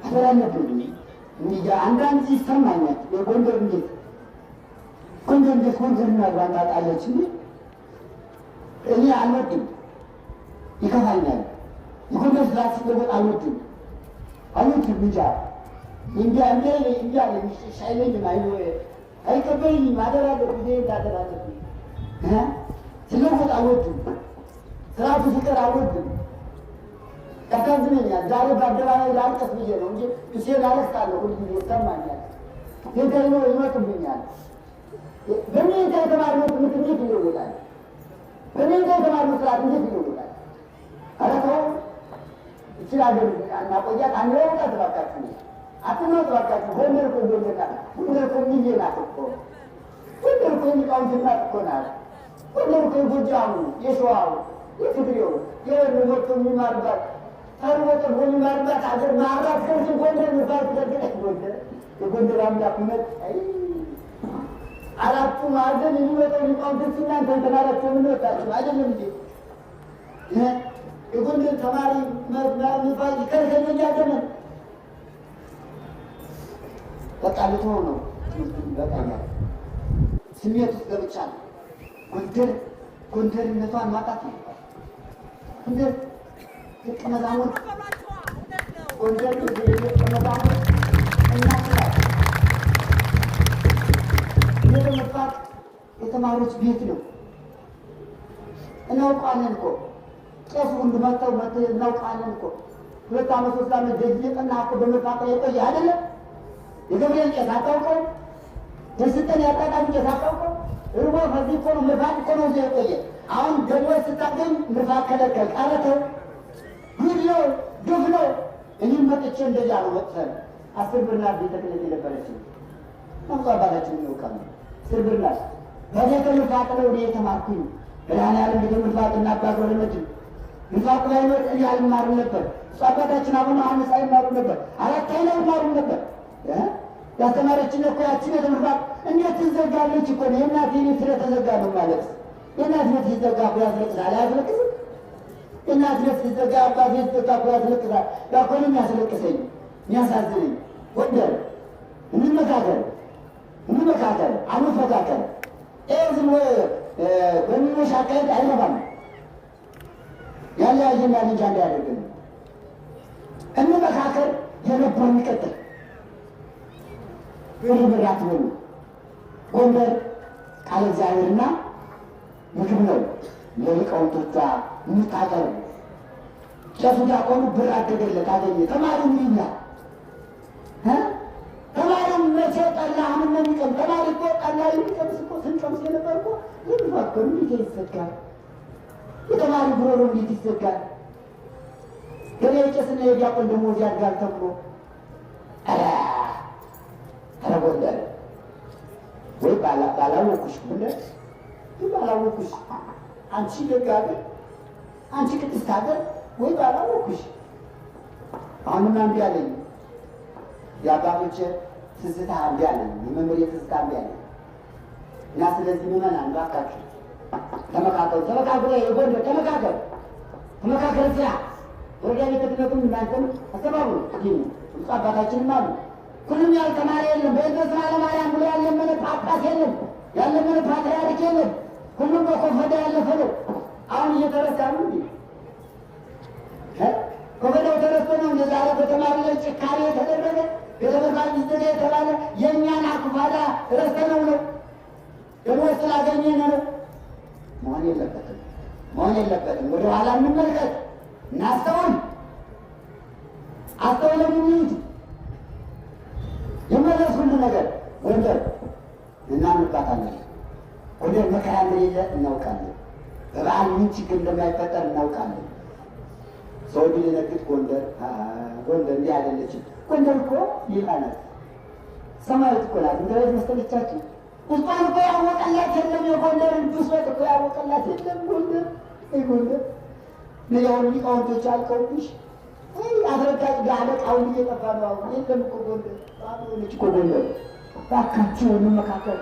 አበራለብኝ እንዲያ አንዳንድ ይሰማኛል። የጎንደር እንዴት ጎንደርና ባንጣጣለች እንዴ እኔ አልወድም፣ ይከፋኛል። የጎንደር ስላት ሲለወጥ አልወድም እንጃ እንዲያ ሻይለኝም አይቀበልኝም። አደራለብኝ ጊዜ እንዳደራለብኝ ሲለወጥ አልወድም። ስርዓቱ ሲቀር አልወድም። ያሳዝነኛል። ዛሬ በአደባባይ ላልቀስ ብዬ ነው እንጂ እሴ ላለቅሳለሁ። ሁልጊዜ ይሰማኛል። ጌታዬ ይመጡብኛል። በእኔንታ የተማርነው ትምህርት እንዴት ይለወጣል? በእኔንታ የተማርነው ስርዓት እንዴት ይለወጣል? ኧረ ተው ይችል አገር እናቆያት አንለውጣት እባካችሁ፣ አትመጡ እባካችሁ። ጎንደር እኮ ጎንደር እኮ ሚዜ ናት እኮ። ጎንደር እኮ የሚቃውንት እናት እኮ ናት። ጎንደር እኮ የጎጃሙ፣ የሸዋው፣ የትግሬው የወሎ ወጥቶ የሚማርባት ተርቦቶ የሚማርባት አገር ማዕራት ከዚህ ጎንደር ንፋት ደግነት ጎንደር የጎንደር አምላክ እውነት አራቱ ማዕዘን የሚመጣው ሊቃውንቶች እናንተ ተማራችሁ የምንወጣችሁ አይደለም እንዴ? የጎንደር ተማሪ ንፋት ይከልከለኛ ዘመን በቃ ልትሆን ነው። በቃኛል ስሜት ውስጥ ገብቻለሁ። ጎንደርነቷን ማጣት ነው። ጎንደር ደቀ መዛሙርት ጎንደር ደቀ መዛሙርት እናስላል መጥፋት የተማሪዎች ቤት ነው። እናውቃለን እኮ ቄሱ ሁሉ መጥተው እናውቃለን እኮ 2 ዓመት 3 ዓመት ደጅ ቀና እኮ በመፋቅ የቆየ አይደለም። የገብርኤል ቄስ አታውቀው? ደስጠን ያጣጣም ቄስ አታውቀው? እርቦ ከዚህ እኮ ነው መፋቅ እኮ ነው እዚያ የቆየ። አሁን ደግሞ ስታገኝ መፋቅ ከለከል ቀረተው ጉድ ነው ግፍ ነው። እኔም መጥቼ እንደዚያ ነው መጥተን 10 ብር ናት ቤተ ክህነት የነበረችው ናምጣ አባታችን ይወቃል 10 ብር ናት። በቤተ መፋቅ ነው እኔ የተማርኩኝ። ብርሃንያለም ቤተ መፋቅ እና አባት ወለመድ መፋቅ ላይ ነው እኔ አልማርም ነበር። አባታችን አቡነ ዮሐንስ አይማሩ ነበር። አራተኛ ይማሩ ነበር። ያስተማረችን እኮ ያችን ቤተ መፋቅ እንዴት ትዘጋለች እኮ ነው። የእናቴ ቤት ስለተዘጋ ነው ማለት የእናት ቤት ሲዘጋ እኮ ያስለቅሳል። አያስለቅስም? የእናት ቤት ሲዘጋ አባት ቤት ሲዘጋ እኮ ያስለቅሳል። ያ እኮ ነው የሚያስለቅሰኝ የሚያሳዝነኝ። ጎንደር እንመካከል አንፈካከል። ዝም በሚኖሽ አካሄድ አይረባም። ያለያየና ልጅ እንዳያደርግን እንመካከል። የነበሩ ይቀጥል ግርግር አትበሉ። ጎንደር ቃለ እግዚአብሔርና ምግብ ነው ለሊቃውንቶቿ የምታቀርብ። ቄሱ ዲያቆኑ ብር አደገለት አገኘ። ተማሪው ምን ይብላ? ተማሪው መቼ ጠላ አሁን ነው የሚቀም? ተማሪ እኮ ጠላ የሚቀምስ እኮ ስንቀምስ የነበር እኮ የሚፋከሩ እንዴት ይዘጋል? የተማሪ ጉሮሮ እንዴት ይዘጋል? ገሌ ቄስና የዲያቆን ደሞዝ ያድጋል ተብሎ ኧረ ጎንደር ወይ ባላወኩሽ ጎንደር ባላወኩሽ አንቺ ደግ ሀገር አንቺ ቅድስት ሀገር ወይ ባላወኩሽ። አሁንም እምቢ አለኝ። የአባቶቼ ትዝታ እምቢ አለኝ። የመምህሬ ትዝታ እምቢ አለኝ እና ስለዚህ ምዕመናን እባካችሁ ተመካከሉ። የጎንደር ተመካከል ስራ ወረዳ ቤተ ክህነቱም እናንተም አስተባብሩ። ብፁዕ አባታችንም አሉ። ሁሉም ያልተማረ የለም። በእንተ ስማ ለማርያም ብሎ ያለመነ ጳጳስ የለም፣ ያለመነ ፓትርያርክ የለም። ሁሉም በኮፈዳ ያለፈ ነው። አሁን እየተረሳ ነው እንዴ? ኮፈዳው ተረስቶ ነው እንደ ዛሬ በተማሪ ላይ ጭካኔ የተደረገ ቤተመዛኝ ይዘጋ የተባለ የእኛን አኩፋዳ ረስተነው ነው ደግሞ ስላገኘን ነው። መሆን የለበትም። ወደ ኋላ እንመልከት፣ እናስተውል፣ አስተውለን እንሂድ። የመለስ ሁሉ ነገር ጎንደር እናምንባታለን። ጎንደር መከራ እንደሌለ እናውቃለን። በበዓል ምን ችግር እንደማይፈጠር እናውቃለን። ሰው ቢደነግጥ ጎንደር እንዲህ አይደለችም። ጎንደር እኮ ሊቃ ናት፣ ሰማያዊት እኮ ናት። እንደዚህ መሰለቻችሁ ውስጧን እኮ ያወቀላት የለም። የጎንደርን ብሶት እኮ ያወቀላት የለም። ጎንደር ያሁን ሊቃውንቶች አልቀውብሽ አስረጋጭ አለቃውን እየጠፋ ነው። አሁን የለም እኮ ጎንደር ሆነች እኮ ጎንደር። እባካችሁ እንመካከል